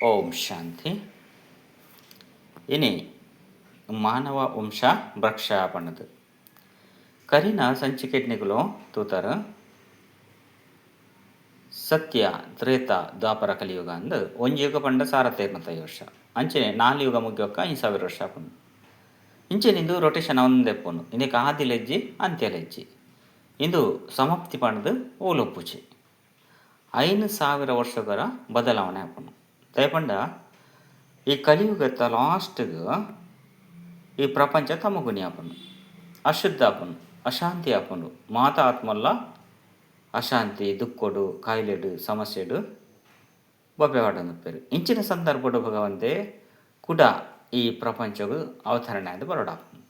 ಓಂ ಶಾಂತಿ. ಇನಿ ಮಾನವ ವಂಶ ಭ್ರಕ್ಷ ಪಣ್ಣದು ಕರಿನ ಸಂಚಿಕೆಟ್ನಿಗಳು ತೂತಾರ ಸತ್ಯ ತ್ರೇತ ದ್ವಾಪರ ಕಲಿಯುಗ ಅಂದು ಒಂದು ಯುಗ ಪಂಡ 1650 ವರ್ಷ ಅಂಚನೆ 4 ಯುಗ ಮುಗಿಯೊಕ್ಕ 5,000 ವರ್ಷ ಪಣ್ಣು ಇಂಚೆನಿಂದು ರೊಟೇಷನ್ ಒಂದೆಪ್ಪುನು ಇದಕ್ಕೆ ಆದಿಲೆಜ್ಜಿ ಅಂತ್ಯಲೆಜ್ಜಿ ಇಂದು ಸಮಾಪ್ತಿ ಪಣ್ಣದು ಓಲೊಪ್ಪುಚಿ 5,000 ವರ್ಷಗಳ ಬದಲಾವಣೆ ಆಪುನು ದಯಪಂಡ ಈ ಕಲಿಯುಗತ್ತ ಲಾಸ್ಟ್ಗೆ ಈ ಪ್ರಪಂಚ ತಮಗುನಿ ಆಪುಂಡು, ಅಶುದ್ಧ ಆಪುಂಡು, ಅಶಾಂತಿ ಆಪುಂಡು. ಮಾತ ಆತ್ಮಲ್ಲ ಅಶಾಂತಿ ದುಃಖಡು ಕಾಯಿಲೆಡು ಸಮಸ್ಯೆಡು ಬೊಬ್ಬೆ ವಾಡನುಪ್ಪೇರು. ಇಂಚಿನ ಸಂದರ್ಭಡು ಭಗವಂತೆ ಕೂಡ ಈ ಪ್ರಪಂಚವು ಅವತರಣೆ ಆದ ಬರೋಡಾಪುಂಡು.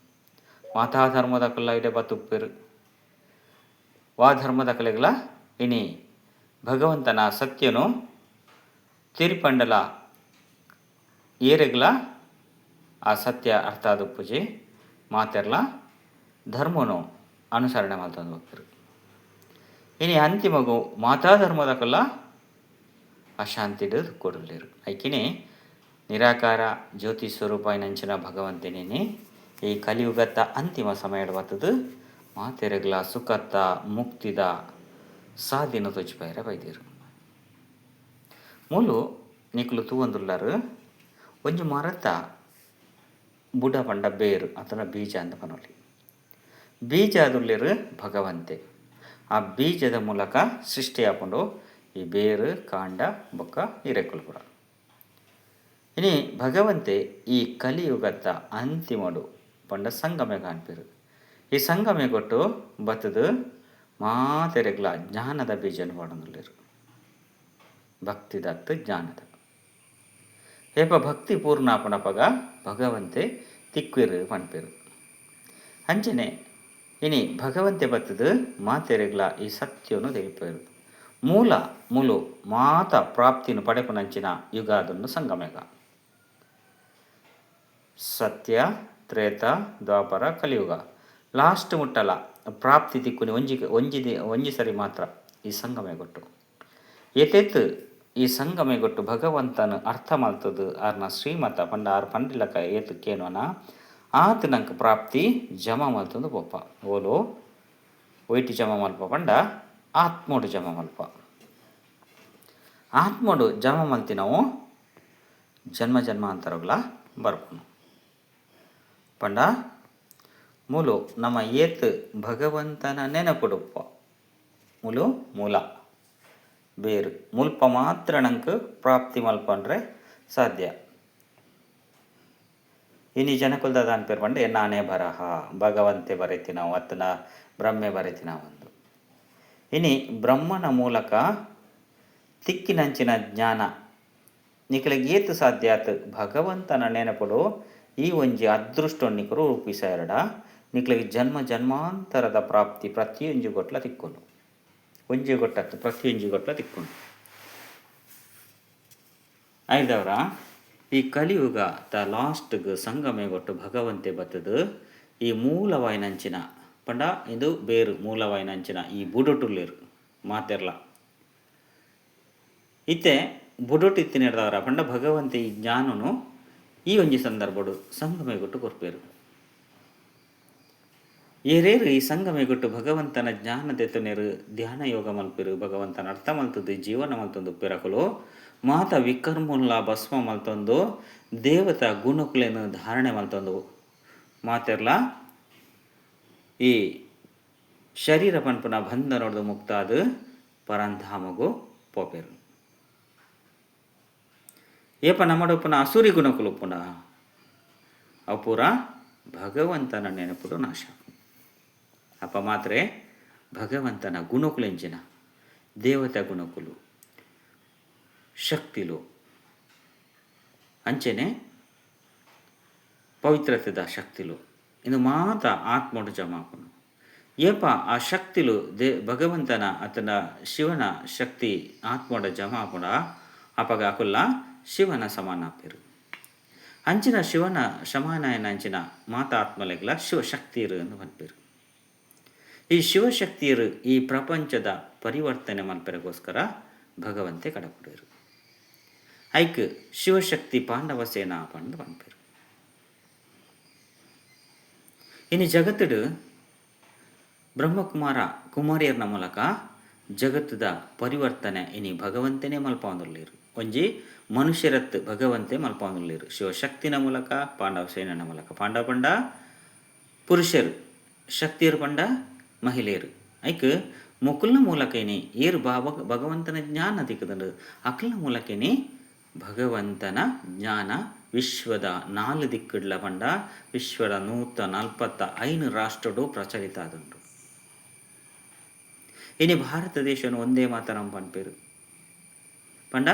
ಮಾತಾ ಧರ್ಮದ ಕಲ್ಲ ಇಡೆ ಬತ್ತುಪ್ಪೇರು. ವಾ ಧರ್ಮದ ಕಲೆಗಳ ಇನಿ ಭಗವಂತನ ಸತ್ಯನು ತೀರ್ಪಂಡಲ ಏರೆಗ್ಲ ಆ ಸತ್ಯ ಅರ್ಥ ಆದ ಪೂಜೆ ಮಾತೆರ್ಲ ಧರ್ಮನು ಅನುಸರಣೆ ಮಾಡ್ತಂದು ಹೋಗ್ತಾರೆ. ಇನಿ ಅಂತಿಮಗು ಮಾತಾ ಧರ್ಮದಕಲ್ಲ ಅಶಾಂತಿಡು ಕೊಡಲೇರು ಐಕಿನಿ ನಿರಾಕಾರ ಜ್ಯೋತಿ ಸ್ವರೂಪ ನಂಚಿನ ಭಗವಂತನೇನೆ ಈ ಕಲಿಯುಗತ್ತ ಅಂತಿಮ ಸಮಯದ ಬರ್ತದು ಮಾತೆರೆಗ್ಲ ಸುಖತ್ತ ಮುಕ್ತಿದ ಸಾಧಿನ ತೊಚ್ಚಿಪೈರ ಬೈದಿರು ಮೂಲು ನಿಕ್ಲು ತೂವಂದುಳ್ಳರು ಒಂಜಿ ಮರತ ಬುಡ ಪಂಡ ಬೇರು ಅಥವಾ ಬೀಜ ಅಂತ ಪನೊಲಿ ಬೀಜ ಅದುಲ್ಲೇರು ಭಗವಂತೆ ಆ ಬೀಜದ ಮೂಲಕ ಸೃಷ್ಟಿ ಹಾಕೊಂಡು ಈ ಬೇರು ಕಾಂಡ ಬೊಕ್ಕ ಹಿರೇಕುಲು ಕೂಡ ಇನಿ ಭಗವಂತೆ ಈ ಕಲಿಯುಗತ್ತ ಅಂತಿಮಡು ಪಂಡ ಸಂಗಮೆ ಕಾಣ್ಪೇರು ಈ ಸಂಗಮೆ ಕೊಟ್ಟು ಬತ್ತದು ಮಾತೆರೆಗ್ಲ ಜ್ಞಾನದ ಬೀಜನ ಪಡೊಂದುಲ್ಲೇರು ಭಕ್ತಿದತ್ತು ಜ್ಞಾನದ ಏಪ ಭಕ್ತಿ ಪೂರ್ಣ ಪಣಪಗ ಭಗವಂತೆ ತಿಕ್ವಿರು ಪಣ್ಪೇರು ಅಂಚನೆ ಇನಿ ಭಗವಂತೆ ಬತ್ತದು ಮಾತೆರೆಗ್ಲ ಈ ಸತ್ಯವನ್ನು ತಿಳಿಪೇರು ಮೂಲ ಮುಲು ಮಾತ ಪ್ರಾಪ್ತಿನು ಪಡೆಪುನಂಚಿನ ಯುಗ ಅದನ್ನು ಸಂಗಮೇಗ ಸತ್ಯ ತ್ರೇತ ದ್ವಾಪರ ಕಲಿಯುಗ ಲಾಸ್ಟ್ ಮುಟ್ಟಲ ಪ್ರಾಪ್ತಿ ತಿಕ್ಕುನಿ ಒಂಜಿ ಸರಿ ಮಾತ್ರ ಈ ಸಂಗಮೆ ಕೊಟ್ಟು ಏತೆತ್ತು ಈ ಸಂಗಮೆ ಕೊಟ್ಟು ಭಗವಂತನ ಅರ್ಥ ಮಲ್ತದು ಆರ್ನ ಶ್ರೀಮತ ಪಂಡ ಆರು ಪಂಡಿಲಕ ಏತು ಕೇನೋನ ಆತ ನಂಗೆ ಪ್ರಾಪ್ತಿ ಜಮ ಮಲ್ತಂದು ಪೊಪ್ಪ ಓಲು ಒಯ್ಟಿ ಜಮ ಮಲ್ಪ ಪಂಡ ಆತ್ಮೋಡು ಜಮ ಮಲ್ಪ ಆತ್ಮೋಡು ಜಮ ಮಲ್ತಿ ನಾವು ಜನ್ಮ ಜನ್ಮಾಂತರಗಳ ಬರ್ಪುನು ಪಂಡ ಮೂಲು ನಮ್ಮ ಏತ್ ಭಗವಂತನ ನೆನಪುಡುಪ್ಪ ಮೂಲು ಮೂಲ ಬೇರು ಮುಲ್ಪ ಮಾತ್ರ ನಂಗೆ ಪ್ರಾಪ್ತಿ ಮಲ್ಪಂಡ್ರೆ ಸಾಧ್ಯ ಇನಿ ಜನಕುಲ್ದ ಅನ್ಪೇರು ಪಂಡ ನಾನೇ ಬರಹ ಭಗವಂತೆ ಬರೀತಿ ನಾವು ಅತ್ತನ ಬ್ರಹ್ಮೆ ಬರೀತಿ ನಾವೊಂದು ಇನಿ ಬ್ರಹ್ಮನ ಮೂಲಕ ತಿಕ್ಕಿನಂಚಿನ ಜ್ಞಾನ ನಿಖಲಿಗೆ ಏತು ಸಾಧ್ಯ ಆತು ಭಗವಂತನ ನೆನಪುಡು ಈ ಒಂಜಿ ಅದೃಷ್ಟೊನ್ನಿಕರು ರೂಪಿಸ ಎರಡ ನಿಖಲಿಗೆ ಜನ್ಮ ಜನ್ಮಾಂತರದ ಪ್ರಾಪ್ತಿ ಪ್ರತಿಯೊಂಜಿ ಗೊಟ್ಲ ತಿಕ್ಕೊಂಡು ಒಂಜಿ ಗೊಟ್ಟತ್ತು ಪ್ರತಿಯೊಂಜಿ ಗೊಟ್ಲ ತಿಕ್ಕೊಂಡು ಐದವರ ಈ ಕಲಿಯುಗ ತ ಲಾಸ್ಟ್ಗೆ ಸಂಗಮೆ ಕೊಟ್ಟು ಭಗವಂತೆ ಬತ್ತದು ಈ ಮೂಲವಾಯಿನಂಚಿನ ಪಂಡ ಇದು ಬೇರು ಮೂಲವಾಯಿನಂಚಿನ ಈ ಬುಡೊಟುಲ್ಲೇರು ಮಾತೆರ್ಲ ಇತ್ತೆ ಬುಡೊಟ್ಟು ಇತ್ತಿನಿಡ್ದವರ ಪಂಡ ಭಗವಂತೆ ಈ ಜ್ಞಾನನು ಈ ಒಂಜಿ ಸಂದರ್ಭಡು ಸಂಗಮೆ ಕೊಟ್ಟು ಕೊರ್ಪೇರು ಏರೇರು ಈ ಸಂಗಮೆ ಕೊಟ್ಟು ಭಗವಂತನ ಜ್ಞಾನದೆತ್ತನೇರು ಧ್ಯಾನ ಯೋಗ ಮಲ್ಪೇರು ಭಗವಂತನ ಅರ್ಥ ಮಲ್ತದ್ದು ಜೀವನ ಮಲ್ತೊಂದು ಪೆರಕಲು ಮಾತ ವಿಕರ್ಮುಲ್ಲ ಭಸ್ಮ ಮಲ್ತೊಂದು ದೇವತ ಗುಣಕುಲೇನು ಧಾರಣೆ ಮಲ್ತೊಂದು ಮಾತೆರ್ಲ ಈ ಶರೀರ ಪನ್ಪುನ ಬಂಧ ನೋಡ್ದು ಮುಕ್ತಾದ ಪರಂಧಾಮಗು ಪೋಪೇರು ಏಪ ನಮ್ಮಡುಪುನ ಅಸುರಿ ಗುಣಕುಲು ಪುನಃ ಅಪುರ ಭಗವಂತನ ನೆನಪುಡು ನಾಶ ಅಪ್ಪ ಮಾತ್ರ ಭಗವಂತನ ಗುಣಕುಲೆಂಚಿನ ದೇವತಾ ಗುಣಕುಲು ಶಕ್ತಿಲು ಅಂಚೆನೆ ಪವಿತ್ರತೆದ ಶಕ್ತಿಲು ಇನ್ನು ಮಾತ ಆತ್ಮಡು ಜಮಾಪನು ಏಪ ಆ ಶಕ್ತಿಲು ಭಗವಂತನ ಅತನ ಶಿವನ ಶಕ್ತಿ ಆತ್ಮಡ ಜಮಾಪುಡ ಅಪಗ ಅಕುಲ್ಲ ಶಿವನ ಸಮಾನ ಆಪೇರು ಅಂಚಿನ ಶಿವನ ಸಮಾನಾಯನ ಅಂಚಿನ ಮಾತ ಆತ್ಮಲೆಗ್ಲ ಶಿವಶಕ್ತಿ ಇರು ಎಂದು ಬಂದ್ಪೇರು ಈ ಶಿವಶಕ್ತಿಯರು ಈ ಪ್ರಪಂಚದ ಪರಿವರ್ತನೆ ಮಲ್ಪೆರಗೋಸ್ಕರ ಭಗವಂತೆ ಕಡಪುಡರು ಐಕ್ ಶಿವಶಕ್ತಿ ಪಾಂಡವ ಸೇನಾ ಪಂಡ್ ಪನ್ಪೆರು. ಇನ್ನು ಜಗತ್ತುಡು ಬ್ರಹ್ಮಕುಮಾರ ಕುಮಾರಿಯರ್ನ ಮೂಲಕ ಜಗತ್ತದ ಪರಿವರ್ತನೆ ಇನಿ ಭಗವಂತನೇ ಮಲ್ಪೊಂದುಲ್ಲೆರ್. ಒಂಜಿ ಮನುಷ್ಯರತ್ ಭಗವಂತೆ ಮಲ್ಪೊಂದುಲ್ಲೆರ್. ಶಿವಶಕ್ತಿನ ಮೂಲಕ ಪಾಂಡವ ಸೇನೆನ ಮೂಲಕ. ಪಾಂಡವ ಪಂಡ ಪುರುಷರು, ಶಕ್ತಿಯರು ಪಂಡ ಮಹಿಳೆಯರು. ಐಕ್ ಮೊಕುಲ್ನ ಮೂಲಕ ಇನಿ ಏರು ಭಗವಂತನ ಜ್ಞಾನ ತಿಕ್ಕದಂಡು ಅಕ್ಲ್ನ ಮೂಲಕ ಇನಿ ಭಗವಂತನ ಜ್ಞಾನ ವಿಶ್ವದ 4 ದಿಕ್ಕುಡ್ಲ ಪಂಡ ವಿಶ್ವದ 145 ರಾಷ್ಟ್ರಡು ಪ್ರಚಲಿತ ಆದುಂಡು. ಇನಿ ಭಾರತ ದೇಶನು ಒಂದೇ ಮಾತರಂ ಪನ್ಪೆರು ಪಂಡ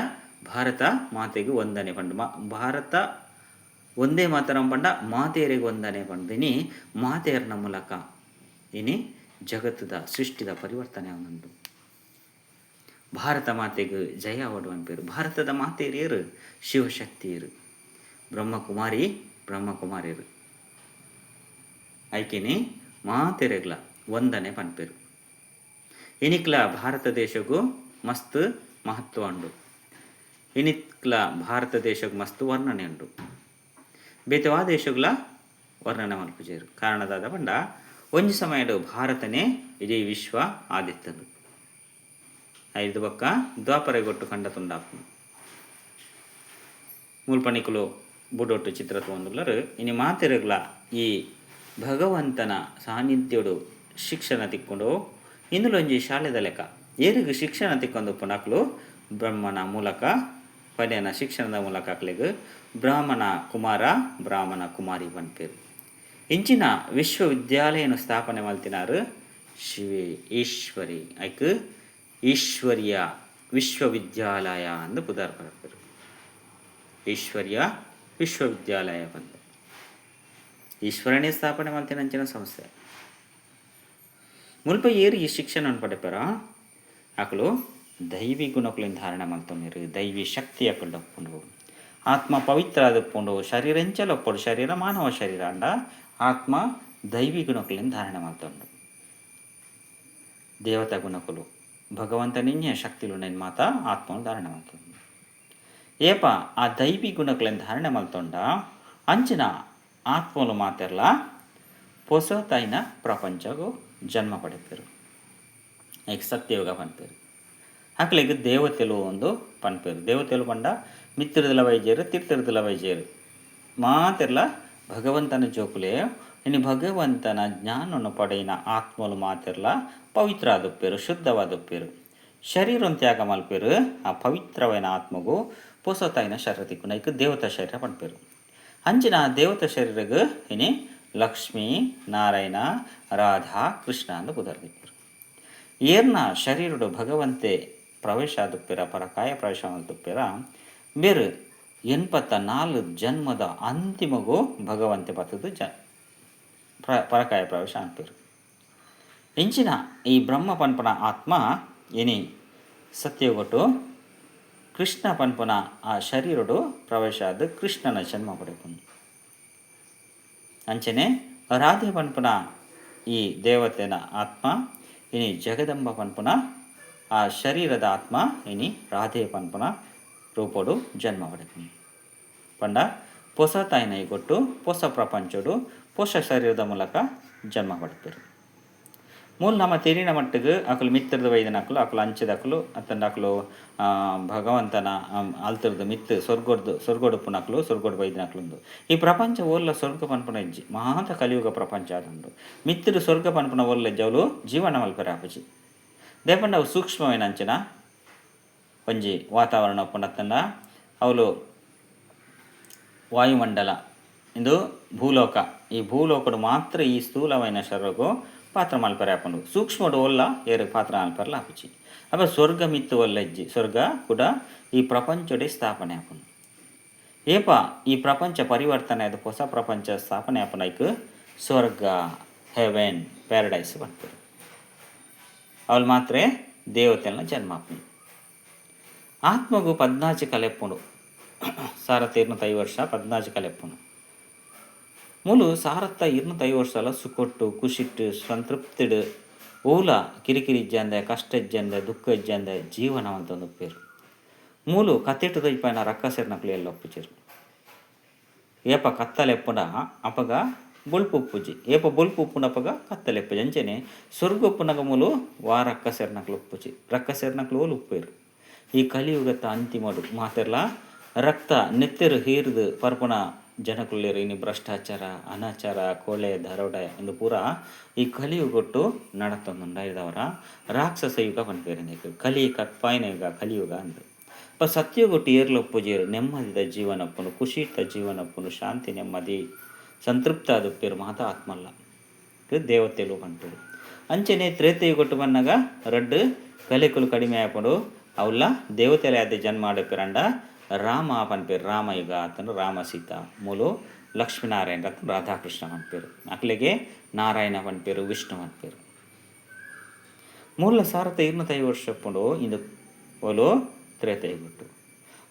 ಭಾರತ ಮಾತೆಗೆ ವಂದನೆ ಪಂಡ ಭಾರತ ಒಂದೇ ಮಾತರಂ ಪಂಡ ಮಾತೆಯರಿಗೆ ವಂದನೆ ಪಂಡ. ಇನಿ ಮಾತೆಯರ್ನ ಮೂಲಕ ಇನಿ ಜಗತ್ತದ ಸೃಷ್ಟಿದ ಪರಿವರ್ತನೆ ಆಗುಂಡು. ಭಾರತ ಮಾತೆಗೆ ಜಯ ಅವಡು ಅನ್ಪೇರು. ಭಾರತದ ಮಾತೆಯರು ಶಿವಶಕ್ತಿಯರು, ಬ್ರಹ್ಮಕುಮಾರಿಯರು ಐಕಿನಿ ಮಾತೆರೆಗ್ಲ ವಂದನೆ ಪನ್ಪೇರು. ಇನಿಕ್ಲ ಭಾರತ ದೇಶಗೂ ಮಸ್ತ್ ಮಹತ್ವ ಉಂಡು. ಇನಿಕ್ಲ ಭಾರತ ದೇಶಕ್ಕೆ ಮಸ್ತ್ ವರ್ಣನೆ ಉಂಡು. ಬೇತವಾ ದೇಶಗಳ ವರ್ಣನೆ ಮಲ್ಪುಜೇರು. ಕಾರಣದಾದ ಪಂಡ ಒಂಜಿ ಸಮಯಡು ಭಾರತನೇ ಇಡೀ ವಿಶ್ವ ಆದಿತ್ತದು. ಐದು ಬಕ್ಕ ದ್ವಾಪರೆಗೊಟ್ಟು ಕಂಡ ತುಂಡಾಪು ಮುಲ್ಪಣಿಕುಲು ಬುಡೊಟ್ಟು ಚಿತ್ರ ತೊಂದುಲ್ಲರು. ಇನಿ ಮಾತೆರೆಗ್ಲ ಈ ಭಗವಂತನ ಸಾನ್ನಿಧ್ಯೋಡು ಶಿಕ್ಷಣ ತಿಕ್ಕೊಂಡು ಇಂದುಲೊಂಜಿ ಶಾಲೆದ ಲೆಕ್ಕ ಏರಿಗೂ ಶಿಕ್ಷಣ ತಿಕ್ಕೊಂಡು ಪುನಕ್ಲು ಬ್ರಹ್ಮನ ಮೂಲಕ ಪಡೆಯನ ಶಿಕ್ಷಣದ ಮೂಲಕ ಅಕ್ಲೆಗ್ ಬ್ರಾಹ್ಮಣ ಕುಮಾರ ಬ್ರಾಹ್ಮಣ ಕುಮಾರಿ ಪನ್ಪೇರು. ಇಂಚಿನ ವಿಶ್ವವಿದ್ಯಾಲಯನು ಸ್ಥಾಪನೆ ಮಲ್ತಿನಾರು ಶಿವೇ ಈಶ್ವರಿ. ಐಕ್ ಈಶ್ವರ್ಯ ವಿಶ್ವವಿದ್ಯಾಲಯ ಅಂದು ಪುದಾರ್ ಪರಪೇರು. ಈಶ್ವರ್ಯ ವಿಶ್ವವಿದ್ಯಾಲಯ ಬಂದ ಈಶ್ವರನೇ ಸ್ಥಾಪನೆ ಮಲ್ತಿನ ಅಂಚಿನ ಸಂಸ್ಥೆ ಮುಲ್ಪ ಏರು ಈ ಶಿಕ್ಷಣ ಪಡೆಪರ ಅಕಲು ದೈವಿ ಗುಣಕುಲಿನ ಧಾರಣೆ ಮಲ್ತೊಂದಿರು. ದೈವಿ ಶಕ್ತಿ ಅಕಲು ಒಪ್ಪುಂಡು. ಆತ್ಮ ಪವಿತ್ರ ಅದಪ್ಪುಂಡು. ಶರೀರ ಎಂಚಲ ಒಪ್ಪಡು. ಶರೀರ ಮಾನವ ಶರೀರ ಅಂಡ ಆತ್ಮ ದೈವಿ ಗುಣಕುಲಿನ ಧಾರಣೆ ಮಲ್ತೊಂಡು. ದೇವತಾ ಗುಣಕುಲು ಭಗವಂತ ನಿನ್ನೆ ಶಕ್ತಿಲು ನೆನ್ ಮಾತ ಆತ್ಮನು ಧಾರಣೆ ಮಲ್ತೊಂಡು. ಏಪ ಆ ದೈವಿ ಗುಣಕುಲಿನ ಧಾರಣೆ ಮಲ್ತೊಂಡ ಅಂಚಿನ ಆತ್ಮಲು ಮಾತೆರ್ಲ ಪೊಸತೈನ ಪ್ರಪಂಚಗೂ ಜನ್ಮ ಪಡೆಪೇರು. ಈಗ ಸತ್ಯಯುಗ ಪನ್ಪೇರು. ಅಕ್ಲೆಗ್ ದೇವತೆಲು ಒಂದು ಪನ್ಪೇರು. ದೇವತೆಲು ಪಂಡ ಮಿತ್ರದಲ ವೈದ್ಯರು ತೀರ್ಥದಲ ವೈದ್ಯರು ಮಾತೆರ್ಲ ಭಗವಂತನ ಜೋಕುಲೆ ಇನ್ನು ಭಗವಂತನ ಜ್ಞಾನವನ್ನು ಪಡೆಯಿನ ಆತ್ಮಲು ಮಾತೆರ್ಲ ಪವಿತ್ರ ಆದಪ್ಪೇರು, ಶುದ್ಧವಾದಪ್ಪೇರು. ಶರೀರವನ್ನು ತ್ಯಾಗ ಮಲ್ಪೇರು. ಆ ಪವಿತ್ರವೈನ ಆತ್ಮಗೂ ಪೊಸತೈನ ಶರೀರ ತಿಕ್ಕು ನೈಕ್ ದೇವತಾ ಶರೀರ ಪನ್ಪೇರು. ಅಂಚಿನ ದೇವತಾ ಶರೀರಗ್ ಇನಿ ಲಕ್ಷ್ಮೀ ನಾರಾಯಣ ರಾಧಾ ಕೃಷ್ಣ ಅಂದು ಬುಧರ್ದಿಪ್ಪರು. ಏರ್ನ ಶರೀರಡು ಭಗವಂತೆ ಪ್ರವೇಶ ಆದುಪ್ಪೇರ ಪರಕಾಯ ಪ್ರವೇಶ ಆದುಪ್ಪೇರ ಬೇರು 84 ಜನ್ಮದ ಅಂತಿಮಗೂ ಭಗವಂತೆ ಬತ್ತದು ಪರಕಾಯ ಪ್ರವೇಶ ಅನ್ಪೇರು. ಇಂಚಿನ ಈ ಬ್ರಹ್ಮ ಪನ್ಪನ ಆತ್ಮ ಇನಿ ಸತ್ಯಗೊಟ್ಟು ಕೃಷ್ಣ ಪನ್ಪನ ಆ ಶರೀರಡು ಪ್ರವೇಶ ಆದ ಕೃಷ್ಣನ ಜನ್ಮ ಪಡೆಕೊಂಡು ಅಂಚನೆ ರಾಧೆ ಪನ್ಪನ ಈ ದೇವತೆನ ಆತ್ಮ ಇನಿ ಜಗದಂಬ ಪನ್ಪನ ಆ ಶರೀರದ ಆತ್ಮ ಇನಿ ರಾಧೆ ಪನ್ಪನ ರೂಪಡು ಜನ್ಮ ಪಡೆಕೊಂಡು ಪಂಡ ಹೊಸ ತಾಯಿನ ಕೊಟ್ಟು ಹೊಸ ಪ್ರಪಂಚಡು ಹೊಸ ಶರೀರದ ಮೂಲಕ ಜನ್ಮ ಪಡ್ತಾರೆ. ಮೂಲ ನಮ್ಮ ತೆರಿನ ಮಟ್ಟಿಗೆ ಅಕಲು ಮಿತ್ರದ ವೈದ್ಯನ ಹಾಕಲು ಅಕಲು ಅಂಚದ ಹಾಕಲು ಅತ್ತಂಡ ಹಾಕಲು ಭಗವಂತನ ಅಲ್ತರದ ಮಿತ್ತು ಸ್ವರ್ಗೋಡುಪ್ಪನ ಹಾಕಲು ಸ್ವರ್ಗೋಡು ವೈದ್ಯನ ಹಾಕಲುಂದು ಈ ಪ್ರಪಂಚ ಓಲ್ಲ ಸ್ವರ್ಗ ಪನ್ಪನ ಇಜ್ಜಿ ಮಹಾತ ಕಲಿಯುಗ ಪ್ರಪಂಚ ಆದುಂಡು ಮಿತ್ತರು ಸ್ವರ್ಗ ಪನ್ಪನ ಓಲ್ಲ ಜವಲು ಜೀವನ ಮಲ್ಪರೆ ಆಪಜಿ ದೇಪಂಡ ಅವು ಸೂಕ್ಷ್ಮమైన ಅಂಚನ ಒಂಜಿ ವಾತಾವರಣ ಒಪ್ಪುಂಡತ್ತಂಡ ಅವಳು ವಾಯುಮಂಡಲ ಇಂದು ಭೂಲೋಕ ಈ ಭೂಲೋಕಡು ಮಾತ್ರ ಈ ಸ್ಥೂಲమైన ಶರೀರಗೂ ಪಾತ್ರ ಮಲ್ಪರೆ ಆಪುಂಡು ಸೂಕ್ಷ್ಮಡು ಒಲ್ಲ ಏರು ಪಾತ್ರ ಮಲ್ಪರ್ಲ ಆಪುಜಿ ಅಪ್ಪ ಸ್ವರ್ಗ ಮಿತ್ತು ಒಲ್ಲ ಇಜ್ಜಿ ಸ್ವರ್ಗ ಕೂಡ ಈ ಪ್ರಪಂಚಡೆ ಸ್ಥಾಪನೆ ಆಪುಂಡು ಏಪ ಈ ಪ್ರಪಂಚ ಪರಿವರ್ತನೆ ಅದು ಹೊಸ ಪ್ರಪಂಚ ಸ್ಥಾಪನೆ ಆಪುನೈಕ್ ಸ್ವರ್ಗ ಹೆವೆನ್ ಪ್ಯಾರಡೈಸ್ ಬರ್ತಾರೆ ಅವಳು ಮಾತ್ರ ದೇವತೆನ ಜನ್ಮ ಆಪುಂಡು ಆತ್ಮಗೂ 14 ಕಲೆಪ್ಪುಂಡು ಸಾರತ್ತ 25 ವರ್ಷ 14 ಕಲೆಪ್ಪುಂಡು ಮೂಲು ಸಾರತ್ತ 25 ವರ್ಷಲ ಸುಕೊಟ್ಟು ಖುಷಿಟ್ಟು ಸಂತೃಪ್ತಿಡು ಓಲ ಕಿರಿಕಿರಿ ಇಜ್ಜಂದೆ ಕಷ್ಟ ಇಜ್ಜಂದೆ ದುಃಖ ಇಜ್ಜಂದೆ ಜೀವನ ಅಂತ ಒಂದು ಪೇರು ಮೂಲು ಕತ್ತೆಟ್ಟು ದೊಯ್ಪಾಯನ ರಕ್ಕ ಸೇರ್ನಕ್ಲು ಎಲ್ಲ ಒಪ್ಪುಜೆರು. ಏಪ ಕತ್ತಲೆಪ್ಪುನ ಅಪಗ ಬುಲ್ಪು ಉಪ್ಪುಜಿ, ಏಪ ಬುಲ್ಪು ಉಪ್ಪುನಪಗ ಕತ್ತಲೆಪ್ಪುಜಿ. ಅಂಚನೆ ಸ್ವರ್ಗ ಉಪ್ಪುನಗ ಮೂಲು ವಾ ರಕ್ಕ ಸೇರ್ನಕ್ಲು ಉಪ್ಪುಜಿ, ರಕ್ಕ ಸೇರ್ನಕ್ಲು ಓಲು ಉಪ್ಪೇರು. ಈ ಕಲಿಯುಗತ್ತ ಅಂತಿಮಡು ಮಾತೆರ್ಲ ರಕ್ತ ನೆತ್ತೆರು ಹೀರ್ದು ಪರ್ಪುನ ಜನಕುಲ್ಲೇರು ಇನ್ನು ಭ್ರಷ್ಟಾಚಾರ, ಅನಾಚಾರ, ಕೊಲೆ, ದರೋಡೆ ಎಂದು ಪೂರ ಈ ಕಲಿಯುಗೊಟ್ಟು ನಡತೊಂದುಂಡಾಯ್ದವರ ರಾಕ್ಷಸ ಯುಗ ಪನ್ಪೇರು. ಕಲಿ ಕಟ್ಪಾಯಿನ ಯುಗ ಕಲಿಯುಗ ಅಂದು ಸತ್ಯಗೊಟ್ಟು ಏರ್ಲು ಒಪ್ಪುಜೇರು. ನೆಮ್ಮದಿದ ಜೀವನಪ್ಪನು, ಖುಷಿತ ಜೀವನಪ್ಪನು, ಶಾಂತಿ ನೆಮ್ಮದಿ ಸಂತೃಪ್ತ ಆದುಪ್ಪೇರು ಮಾತ ಆತ್ಮಲ್ಲ ದೇವತೆಲು ಪನ್ಪೇರು. ಅಂಚನೆ ತ್ರೇತೆಯುಗೊಟ್ಟು ಬನ್ನಾಗ ರಡ್ಡು ಕಲೆಕುಲು ಕಡಿಮೆ ಆಪಡು ಅವಲ್ಲ ದೇವತೆಲೆ ಆದ ಜನ್ಮ ಆಡಪ್ಪೇರಂಡ ರಾಮ ಪನ್ಪೇರು. ರಾಮಯುಗ ಆತನು ರಾಮ ಸೀತಾ. ಮೂಲು ಲಕ್ಷ್ಮೀನಾರಾಯಣ ರತ್ನ ರಾಧಾಕೃಷ್ಣ ಪನ್ಪೇರು. ಅಕ್ಲೆಗೆ ನಾರಾಯಣ ಪನ್ಪೇರು, ವಿಷ್ಣು ಪನ್ಪೇರು. ಮೂಲ ಸಾರತ 250 ವರ್ಷ ಪುಂಡು ಇಂದು ಓಲು ತ್ರೇತೆಯುಗೊಟ್ಟು.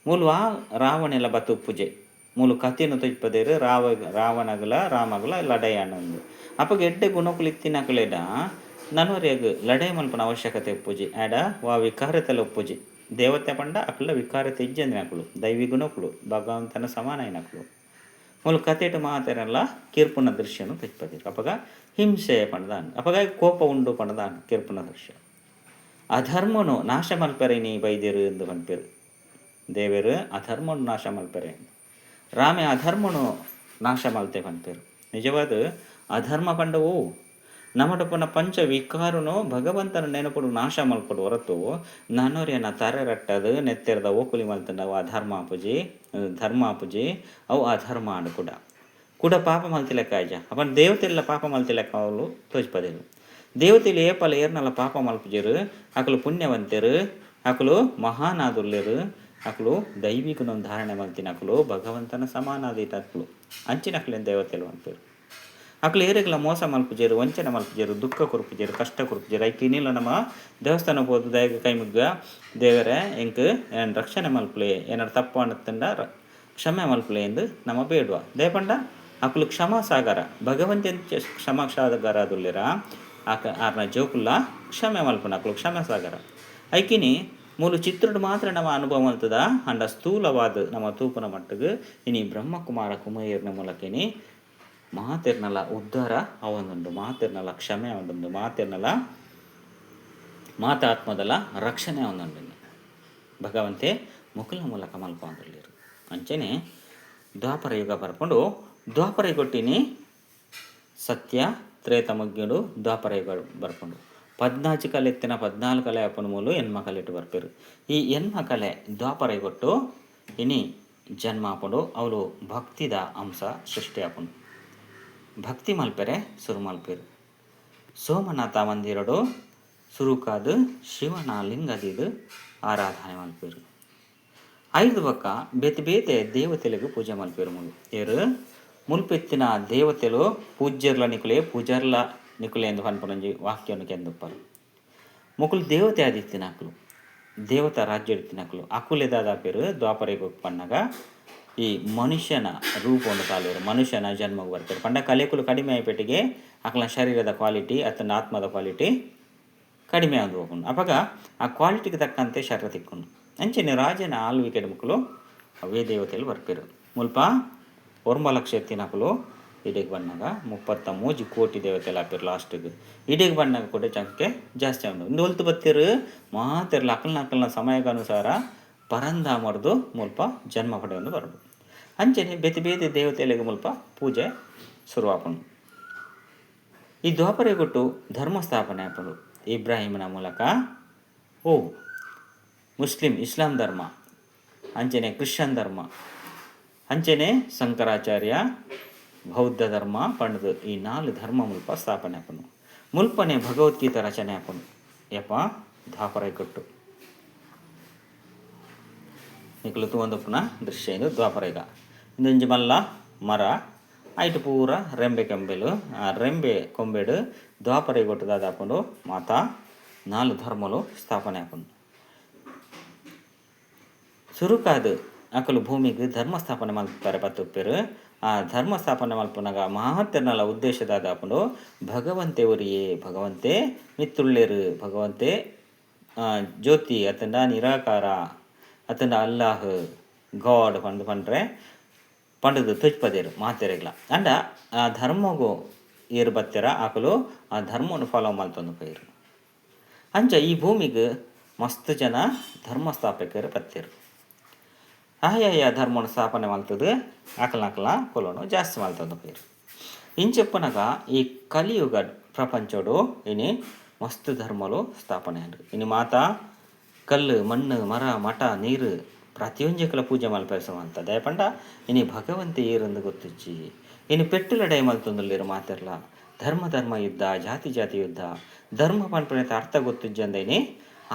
ಮೂಲು ಆ ರಾವಣೆಲ್ಲ ಬತ್ತು ಪೂಜೆ ಮೂಲು ಕಥೆಯನ್ನು ತೊಯ್ಪದೇರು ರಾವಣಗಲ ರಾಮಗಲ ಲಡಾಯಿ ಅನ್ನೊಂದು ಅಪ್ಪಗೆ ಎಡ್ಡೆ ಗುಣಕುಲು ಇತ್ತಿನಕಲೇಡ ನನ್ವರೆಗೆ ಲಡಾಯಿ ಮಲ್ಪನ ಅವಶ್ಯಕತೆ ಉಪ್ಪುಜಿ. ಆಡ ವಾ ವಿಕಾರತೆಲ್ಲ ಉಪ್ಪುಜಿ. ದೇವತೆ ಪಂಡ ಅಕ್ಕಳ ವಿಕಾರತೆ ಇಜ್ಜಂದಿನಕಲು, ದೈವಿ ಗುಣಕುಲು, ಭಗವಂತನ ಸಮಾನೈನಕಲು. ಮೂಲು ಕಥೆಟು ಮಾತೆರೆಲ್ಲ ಕೀರ್ಪುನ ದೃಶ್ಯನು ತೆಚ್ಚಪದಿರು. ಅಪ್ಪಗ ಹಿಂಸೆ ಪಂಡದಾನ್, ಅಪ್ಪಗ ಕೋಪ ಉಂಡು ಪಂಡದಾನ್ ಕೀರ್ಪುನ ದೃಶ್ಯ. ಅಧರ್ಮನು ನಾಶ ಮಲ್ಪೆರೆ ನೀ ಬೈದೇರು ಎಂದು ಪನ್ಪೇರು. ದೇವರು ಅಧರ್ಮನು ನಾಶ ಮಲ್ಪೆರೆ ಎಂದು, ರಾಮೆ ಅಧರ್ಮನು ನಾಶ ಮಲ್ತೆ ಪನ್ಪೇರು. ನಿಜವಾದ ಅಧರ್ಮ ಪಂಡವು ನಮಟಪನ ಪಂಚ ವಿಕಾರನು ಭಗವಂತನ ನೆನಪಡು ನಾಶ ಮಲ್ಪಡು ಹೊರತು ನಾನೋರಿಯನ್ನ ತರೆರಟ್ಟದು ನೆತ್ತೆರದ ಓಕುಲಿ ಮಲ್ತಂಡವು ಅಧರ್ಮ ಆಪುಜಿ ಧರ್ಮ ಆಪುಜಿ ಅವು ಅಧರ್ಮ ಆಡು ಕೂಡ ಪಾಪ ಮಲ್ತಿಲೆಕ್ಕಾಯ್ಜ ಅಪ್ಪನ ದೇವತೆಲ್ಲ ಪಾಪ ಮಲ್ತಿಲೆಕ್ಕ ಅವಳು ತೋಚ್ಪದೇರು. ದೇವತೆಲಿ ಏಪಲ ಏರ್ನಲ್ಲ ಪಾಪ ಮಲ್ಪುಜೇರು ಅಕಲು ಪುಣ್ಯವಂತರು, ಅಕಲು ಮಹಾನಾದುಲ್ಲೇರು, ಅಕಲು ದೈವಿಕನೊಂದು ಧಾರಣೆ ಮಲ್ತಿನ ಅಕಲು ಭಗವಂತನ ಸಮಾನಾದೀತ ಅಕ್ಲು ಅಂಚಿನಕ್ಲೇನು ದೇವತೆಲು ಅಂಪೇರು. ಅಕ್ಲು ಏರೆಗ್ಲ ಮೋಸ ಮಲ್ಪುಜೇರು, ವಂಚನೆ ಮಲ್ಪುಜೇರು, ದುಃಖ ಕೊರ್ಪುಜೇರು, ಕಷ್ಟ ಕೊರ್ಪುಜೇರು. ಐಕಿನಿಲ್ಲ ನಮ್ಮ ದೇವಸ್ಥಾನ ಹೋದ ದಯಗ ಕೈ ಮುಗ್ಗ ದೇವರೇ ಎಂಕ್ ಏನು ರಕ್ಷಣೆ ಮಲ್ಪಲೆ ಏನಾರು ತಪ್ಪು ಅನ್ನತ್ತಂಡ ಕ್ಷಮೆ ಮಲ್ಪಲೆ ಎಂದು ನಮ್ಮ ಬೇಡುವ ದಯಪಂಡ ಅಕ್ಲು ಕ್ಷಮಾ ಸಾಗರ ಭಗವಂತ ಕ್ಷಮಾ ಸಾಗರ ಅದುಲ್ಲೇರ ಆರ್ನ ಜೋಕುಲ್ಲ ಕ್ಷಮೆ ಮಲ್ಪನ ಅಕ್ಲು ಕ್ಷಮೆ ಸಾಗರ. ಐಕಿನಿ ಮೂಲು ಚಿತ್ರುಡು ಮಾತ್ರ ನಮ್ಮ ಅನುಭವ ಮಲ್ತದ ಅಂಡ ಸ್ಥೂಲವಾದ ನಮ್ಮ ತೂಪನ ಮಟ್ಟಿಗೆ ಇನಿ ಬ್ರಹ್ಮಕುಮಾರ ಕುಮಾರ್ನ ಮೂಲಕೇನಿ ಮಾತೆರ್ನಲ್ಲ ಉದ್ಧಾರ ಅವನೊಂದು, ಮಾತೆರ್ನಲ್ಲ ಕ್ಷಮೆ ಅವನೊಂದು, ಮಾತೆರ್ನಲ್ಲ ಮಾತಾತ್ಮದಲ್ಲ ರಕ್ಷಣೆ ಅವನೊಂದು ಭಗವಂತೆ ಮುಕುಲ ಮೂಲಕ ಮಲ್ಪ ಅಂದಲ್ಲಿರು. ಅಂಚನೆ ದ್ವಾಪರ ಯುಗ ಬರ್ಕೊಂಡು ದ್ವಾಪರ ಯುಗೊಟ್ಟಿನಿ ಸತ್ಯ ತ್ರೇತ ಮುಗ್ಗಿಡು ದ್ವಾಪರ ಯುಗ ಬರ್ಕೊಂಡು 14 ಕಲೆ ಎತ್ತಿನ 14 ಕಲೆ ಅಪ್ಪನ ಮೂಲು ಹೆಣ್ಮ ಕಲೆ ಇಟ್ಟು ಬರ್ಪೇರು. ಈ ಹೆಣ್ಮ ಕಲೆ ದ್ವಾಪರ ಯುಗೊಟ್ಟು ಇನಿ ಜನ್ಮ ಹಾಕೊಂಡು ಅವಳು ಭಕ್ತಿದ ಅಂಶ ಸೃಷ್ಟಿ ಹಾಕೊಂಡು ಭಕ್ತಿ ಮಲ್ಪೆರೆ ಸುರು ಮಲ್ಪೇರು. ಸೋಮನಾಥ ಮಂದಿರಡು ಸುರುಕಾದು ಶಿವನ ಲಿಂಗದಿದು ಆರಾಧನೆ ಮಲ್ಪೇರು. 5 ಬಕ್ಕ ಬೇತೆ ಬೇತೆ ದೇವತೆಲಿಗೆ ಪೂಜೆ ಮಲ್ಪೇರು. ಮೂಲು ಏರು ಮುಲ್ಪೆತ್ತಿನ ದೇವತೆಲು ಪೂಜ್ಯರ್ಲ ನಿಕುಲೆ ಪೂಜರ್ಲ ನಿಕುಲೆ ಎಂದು ಪನ್ಪುನಂಜಿ ವಾಕ್ಯವನ್ನು ಕೆಂದುಪ್ಪರು. ಮುಕುಲು ದೇವತೆ ಆದಿತ್ತಿನಕಲು ದೇವತಾ ರಾಜ್ಯ ಇಡ್ತಿನಕಲು ಅಕುಲೆದಾದ ಪೇರು ದ್ವಾಪರೆಗೆ ಪನ್ನಾಗ ಈ ಮನುಷ್ಯನ ರೂಪವನ್ನು ತಾಲೇರು, ಮನುಷ್ಯನ ಜನ್ಮಕ್ಕೆ ಬರ್ತಾರೆ. ಪಂಡ ಕಲೆಕುಲು ಕಡಿಮೆ ಆಯ್ಪೆಟ್ಟಿಗೆ ಅಕಲ ಶರೀರದ ಕ್ವಾಲಿಟಿ ಅತನ ಆತ್ಮದ ಕ್ವಾಲಿಟಿ ಕಡಿಮೆ ಆಗಿ ಹೋಗ್ಕೊಂಡು ಅವಾಗ ಆ ಕ್ವಾಲಿಟಿಗೆ ತಕ್ಕಂತೆ ಶರೀರ ತಿಕ್ಕೊಂಡು ಅಂಚೆನೆ ರಾಜನ ಆಳ್ವಿಕೆ ಮಕ್ಕಳು ಅವೇ ದೇವತೆಯಲ್ಲಿ ಬರ್ಪೇರು. ಮುಲ್ಪ 1 ಲಕ್ಷ ಎತ್ತಿನಕಲು ಇಡೆಗೆ ಬಂದಾಗ 33 ಕೋಟಿ ದೇವತೆಲ್ಲ ಹಾಪಿರು. ಲಾಸ್ಟಿಗೆ ಇಡೆಗೆ ಬಂದಾಗ ಕೂಡ ಸಂಖ್ಯೆ ಜಾಸ್ತಿ ಆಗ ಇಂದು ಹೊಲ್ತು ಬತ್ತಿರು ಮಾತಿರಲ್ಲ ಅಕಲ್ನ ಸಮಯಕ್ಕನುಸಾರ ಪರಂಧಾಮರ್ದು ಮುಲ್ಪ ಜನ್ಮ ಪಡೆಯನ್ನು ಬರೋದು. ಅಂಚನೆ ಬೇತೆ ಬೇತೆ ದೇವತೆಗಳಿಗೆ ಮುಲ್ಪ ಪೂಜೆ ಶುರುವಾಪಣು. ಈ ದ್ವಾಪರೆಗೊಟ್ಟು ಧರ್ಮ ಸ್ಥಾಪನೆ ಆಪಣು ಇಬ್ರಾಹಿಮನ ಮೂಲಕ ಇಸ್ಲಾಂ ಧರ್ಮ, ಅಂಚನೆ ಕ್ರಿಶ್ಚಿಯನ್ ಧರ್ಮ, ಅಂಚನೆ ಶಂಕರಾಚಾರ್ಯ ಬೌದ್ಧ ಧರ್ಮ ಪಂಡದು ಈ 4 ಧರ್ಮ ಮುಲ್ಪ ಸ್ಥಾಪನೆ ಆಪಣು. ಮುಲ್ಪನೆ ಭಗವದ್ಗೀತಾ ರಚನೆ ಆಪಣು ಯಪ್ಪ ದ್ವಾಪರೆಗೊಟ್ಟು ನಿಕಲು ತೂವೊಂದುಪ್ಪುನ ದೃಶ್ಯ ಇದು ದ್ವಾಪರೆಗ. ಇಂದೊಂಜಿ ಮಲ್ಲ ಮರ ಐಟು ಪೂರ ರೆಂಬೆ ಕೆಂಬೆಲು ಆ ರೆಂಬೆ ಕೊಂಬೆಡು ದ್ವಾಪರೆಗೊಟ್ಟು ದಾದಾಪುಂಡು ಮಾತ 4 ಧರ್ಮಲು ಸ್ಥಾಪನೆ ಆಪುಂಡು. ಸುರುಕಾದು ಅಕಲು ಭೂಮಿಗೆ ಧರ್ಮ ಸ್ಥಾಪನೆ ಮಲ್ತಾರೆ ಪತ್ತುಪ್ಪೇರು. ಆ ಧರ್ಮ ಸ್ಥಾಪನೆ ಮಲ್ಪನಾಗ ಮಹತ್ತರ್ನಲ್ಲ ಉದ್ದೇಶದಾದ ಆಪುಂಡು ಭಗವಂತೆ ಒರಿಯೇ ಭಗವಂತೆ ಮಿತ್ತುಳ್ಳೇರು ಭಗವಂತೆ ಜ್ಯೋತಿ ಅತಂಡ ನಿರಾಕಾರ ಅತನ ಅಲ್ಲಾಹ್ ಗಾಡ್ ಪಂಡ್ರೆ ಪಂಡದು ತುಚ್ಪದೇರು ಮಾತೆರೆಗ್ಲ ಅಂಡ ಆ ಧರ್ಮಗೂ ಏರು ಬತ್ತೆರ ಆಕಲು ಆ ಧರ್ಮವನ್ನು ಫಾಲೋ ಮಲ್ತೊಂದು ಪೈರು. ಅಂಚ ಈ ಭೂಮಿಗೆ ಮಸ್ತ್ ಜನ ಧರ್ಮ ಸ್ಥಾಪಕರು ಬತ್ತೇರು. ಆಯಾ ಧರ್ಮವನ್ನು ಸ್ಥಾಪನೆ ಮಲ್ತದು ಆಕಲ್ನಕಲ್ನ ಕೊಲೋನು ಜಾಸ್ತಿ ಮಲ್ತೊಂದು ಪೈರು. ಇಂಚೆಪ್ಪನಗ ಈ ಕಲಿಯುಗ ಪ್ರಪಂಚಡು ಇನಿ ಮಸ್ತ್ ಧರ್ಮಲು ಸ್ಥಾಪನೆ ಆಂಡು. ಇನಿ ಮಾತ ಕಲ್ಲು ಮಣ್ಣು ಮರ ಮಠ ನೀರು ಪ್ರತಿಯೊಂಜಕ್ಕಲ ಪೂಜೆ ಮಲ್ಪರಿಸುವಂತ ದಯಪಂಡ ಇನಿ ಭಗವಂತ ಏರಂದು ಗೊತ್ತಿಚ್ಚಿ ಇನಿ ಪೆಟ್ಟುಲಡೈ ಮಲ್ತೊಂದುಲ್ಲೇರು ಮಾತೆರ್ಲ ಧರ್ಮ ಯುದ್ಧ ಜಾತಿ ಯುದ್ಧ ಧರ್ಮ ಪಂಪನೆತ ಅರ್ಥ ಗೊತ್ತಿಜ್ಜಂದ ಇನಿ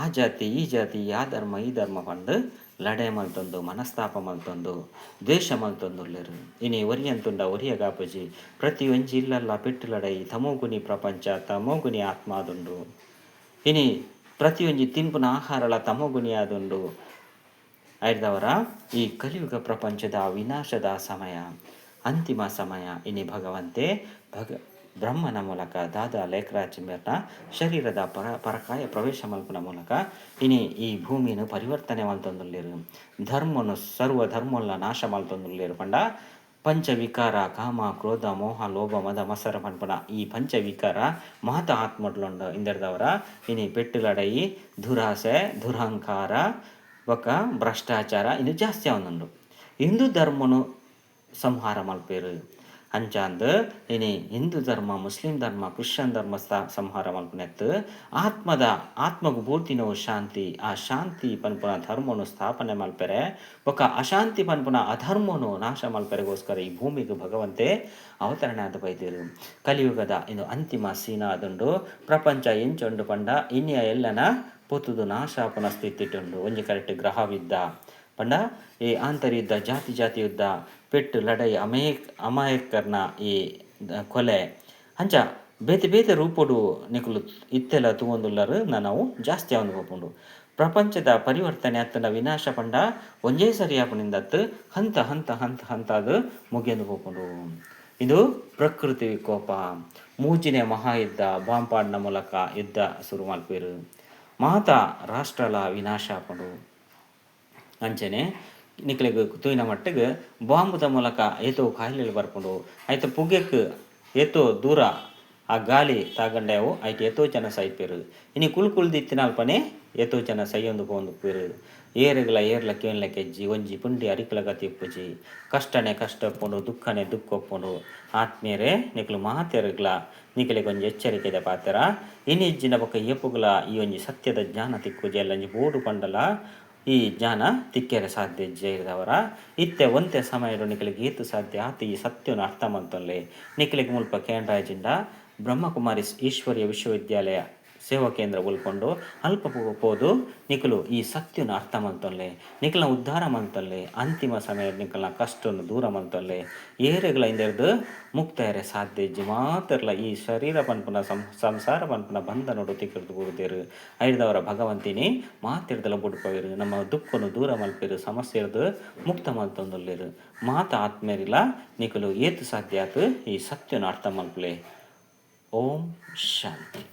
ಆ ಜಾತಿ ಈ ಜಾತಿ ಆ ಧರ್ಮ ಈ ಧರ್ಮ ಪಂಡು ಲಡೆ ಮಲ್ತೊಂದು ಮನಸ್ತಾಪ ಮಲ್ತೊಂದು ದ್ವೇಷ ಮಲ್ತೊಂದುಲ್ಲೇರು. ಇನಿ ಒರಿಯಂತುಂಡ ಒರಿಯ ಗಾಪಜಿ ಪ್ರತಿ ಒಂಜಿ ಇಲ್ಲಲ್ಲ ಪೆಟ್ಟುಲಡೈ ತಮೋಗುನಿ ಪ್ರಪಂಚ ತಮೋಗುನಿ ಆತ್ಮ ಆದುಂಡು. ಇನಿ ಪ್ರತಿಯೊಂಜಿ ತಿನ್ಪುನ ಆಹಾರಲ ತಮೋಗುನಿ ಆದುಂಡು. ಆಯ್ದವರ ಈ ಕಲಿಯುಗ ಪ್ರಪಂಚದ ವಿನಾಶದ ಸಮಯ ಅಂತಿಮ ಸಮಯ ಇನಿ ಭಗವಂತೆ ಬ್ರಹ್ಮನ ಮೂಲಕ ದಾದಾ ಲೇಖರಾಜನ ಶರೀರದ ಪರಕಾಯ ಪ್ರವೇಶ ಮಲ್ಪನ ಮೂಲಕ ಇನಿ ಈ ಭೂಮಿಯನ್ನು ಪರಿವರ್ತನೆ ಮಲ್ತೊಂದುಲ್ಲೇರು. ಧರ್ಮನು ಸರ್ವ ಧರ್ಮಲ್ಲ ನಾಶ ಮಲ್ತೊಂದುಲ್ಲೇರು ಪಂಡ ಪಂಚವಿಕಾರ ಕಾಮ ಕ್ರೋಧ ಮೋಹ ಲೋಭ ಮದ ಮತ್ಸರ ಪನ್ಪನ ಈ ಪಂಚವಿಕಾರ ಮಾತ ಆತ್ಮಡ್ಲುಂಡು ಇಂದರ್ದವರ ಇನಿ ಪೆಟ್ಟುಲಡೈ ದುರಾಸೆ ದುರಹಂಕಾರ ಬೊಕ್ಕ ಭ್ರಷ್ಟಾಚಾರ ಇನ್ನು ಜಾಸ್ತಿ ಅವನುಂಡು. ಹಿಂದೂ ಧರ್ಮನು ಸಂಹಾರ ಮಲ್ಪೇರು. ಅಂಚಾಂದ್ ಇನಿ ಹಿಂದೂ ಧರ್ಮ ಮುಸ್ಲಿಂ ಧರ್ಮ ಕ್ರಿಶ್ಚಿಯನ್ ಧರ್ಮ ಸಂಹಾರ ಮಲ್ಪನೆತ್ತು ಆತ್ಮಗೂ ಪೂರ್ತಿ ಶಾಂತಿ ಆ ಶಾಂತಿ ಪನ್ಪುನ ಧರ್ಮನು ಸ್ಥಾಪನೆ ಮಲ್ಪೆರೆ ಬೊಕ್ಕ ಅಶಾಂತಿ ಪನ್ಪುನ ಅಧರ್ಮನು ನಾಶ ಮಲ್ಪೆರೆಗೋಸ್ಕರ ಈ ಭೂಮಿಗೆ ಭಗವಂತೆ ಅವತರಣೆ ಆದ ಬೈದೇರು. ಕಲಿಯುಗದ ಇನ್ನು ಅಂತಿಮ ಸೀನ ಆದುಂಡು. ಪ್ರಪಂಚ ಎಂಚುಂಡು ಪಂಡ ಇನ್ಯ ಎಲ್ಲನ ಪೊತ್ತುದು ನಾಶ ಆಪುನ ಸ್ಥಿತಿಟ್ಟುಂಡು. ಒಂಜಿ ಕರೆಕ್ಟ್ ಗ್ರಹವಿದ್ದ ಪಂಡ ಈ ಆಂತರ್ಯುದ್ಧ ಜಾತಿ ಯುದ್ಧ ಪೆಟ್ಟು ಲಡೈ ಅಮಾಯಕರ್ನ ಈ ಕೊಲೆ ಅಂಚ ಬೇತೆ ರೂಪಡು ನಿಕುಲು ಇತ್ತೆಲ ತೂವೊಂದುಲ್ಲರು ನಾವು ಜಾಸ್ತಿ ಅವನು ಹೋಗ್ಕೊಂಡು ಪ್ರಪಂಚದ ಪರಿವರ್ತನೆ ಅತ್ತನ ವಿನಾಶ ಪಂಡ ಒಂಜೇ ಸರಿ ಆಪನಿಂದತ್ತು ಹಂತ ಅದು ಮುಗಿಯಲು ಹೋಗ್ಕೊಂಡು. ಇದು ಪ್ರಕೃತಿ ವಿಕೋಪ ಮೂಜಿನೇ ಮಹಾಯುದ್ಧ ಬಾಂಪಾಡ್ನ ಮೂಲಕ ಯುದ್ಧ ಶುರು ಮಲ್ಪೇರು. ಮಾತ ರಾಷ್ಟ್ರಲ ವಿನಾಶ ಆಪುಂಡು. ಅಂಚನೆ ನಿಕ್ಲೆಗ್ ತೂಯಿನ ಮಟ್ಟಿಗೆ ಬಾಂಬುದ ಮೂಲಕ ಏತೋ ಕಾಯಿಲೆಗಳು ಬರ್ಕೊಂಡು ಆಯ್ತು ಪುಗೆಕ್ ಏತೋ ದೂರ ಆ ಗಾಳಿ ತಾಗಂಡೆವು ಆಯ್ತು ಏತೋ ಜನ ಸೈಪೇರು. ಇನಿ ಕುಳ್ದಿತ್ತಿನಲ್ಪನೆ ಏತೋ ಜನ ಸೈಯೊಂದು ಪೋಂದು ಪೇರು. ಏರ್ಲ ಕೇಳ್ಲೆಕ್ಕೆಜ್ಜಿ ಒಂಜಿ ಪುಂಡಿ ಅರಿಕಲಗ ತಿಪ್ಪುಜಿ ಕಷ್ಟನೇ ಕಷ್ಟ ಒಪ್ಪುಂಡು ದುಃಖನೇ ದುಃಖ ಒಪ್ಪುಂಡು. ಆತ್ಮೀಯರೇ ನಿಕ್ಲು ಮಾತೆರ್ಗ್ಲ ನಿಕ್ಲೆಗ್ ಒಂಜಿ ಎಚ್ಚರಿಕೆದ ಪಾತ್ರ ಇನಿಜ್ಜಿನ ಬೊಕ್ಕ ಏಪುಗ್ಲ ಈ ಒಂಜಿ ಸತ್ಯದ ಜ್ಞಾನ ತಿಕ್ಕುಜಿ ಎಲ್ಲಂಜಿ ಬೋಡು ಪಂಡಲ ಈ ಜ್ಞಾನ ತಿಕ್ಕೆರೆ ಸಾಧ್ಯ ಜೈದವರ ಇತ್ತೆ ಒಂತೆ ಸಮಯಡು ನಿಕ್ಲೆಗ್ ಏತು ಸಾಧ್ಯ ಆತ ಈ ಸತ್ಯವನ್ನು ಅರ್ಥ ಮಂತೊಲ್ಲೆ ನಿಕ್ಲೆಗ್ ಮುಲ್ಪ ಕೇಂದ್ರಾಜಿಂದ ಬ್ರಹ್ಮಕುಮಾರಿ ಈಶ್ವರ್ಯ ವಿಶ್ವವಿದ್ಯಾಲಯ ಸೇವಾ ಕೇಂದ್ರ ಉಳ್ಕೊಂಡು ಅಲ್ಪ ಪೋದು ನಿಕಲು ಈ ಸತ್ಯನ ಅರ್ಥ ಮಲ್ತೊಲ್ಲೆ ನಿಕಲ್ನ ಉದ್ಧಾರ ಮಲ್ತೊಲ್ಲೆ ಅಂತಿಮ ಸಮಯ ನಿಕಲ್ನ ಕಷ್ಟವನ್ನು ದೂರ ಮಲ್ತೊಲ್ಲೆ ಏರೆಗಳ ಇಂದೆರ್ದು ಮುಕ್ತಾಯರೆ ಸಾಧ್ಯ ಇಜ್ಜಿ ಮಾತೆರ್ಲ ಈ ಶರೀರ ಪನ್ಪುನ ಸಂಸಾರ ಪನ್ಪುನ ಬಂಧನೋಡು ತಿಕ್ಕಿರ್ದು ಕೂರುದೇರು. ಐದವರ ಭಗವಂತಿನಿ ಮಾತೆರ್ದಲ ಬುಡ್ಪವೇರು ನಮ್ಮ ದುಃಖನು ದೂರ ಮಲ್ಪೇರು ಸಮಸ್ಯೆ ಇರ್ದು ಮುಕ್ತ ಮಲ್ತೊಂದುಲ್ಲೇರು. ಮಾತ ಆತ್ಮೇರಿಲ ನಿಕಲು ಏತು ಸಾಧ್ಯ ಆತು ಈ ಸತ್ಯನ ಅರ್ಥ ಮಲ್ಪಲೆ. ಓಂ ಶಾಂತಿ.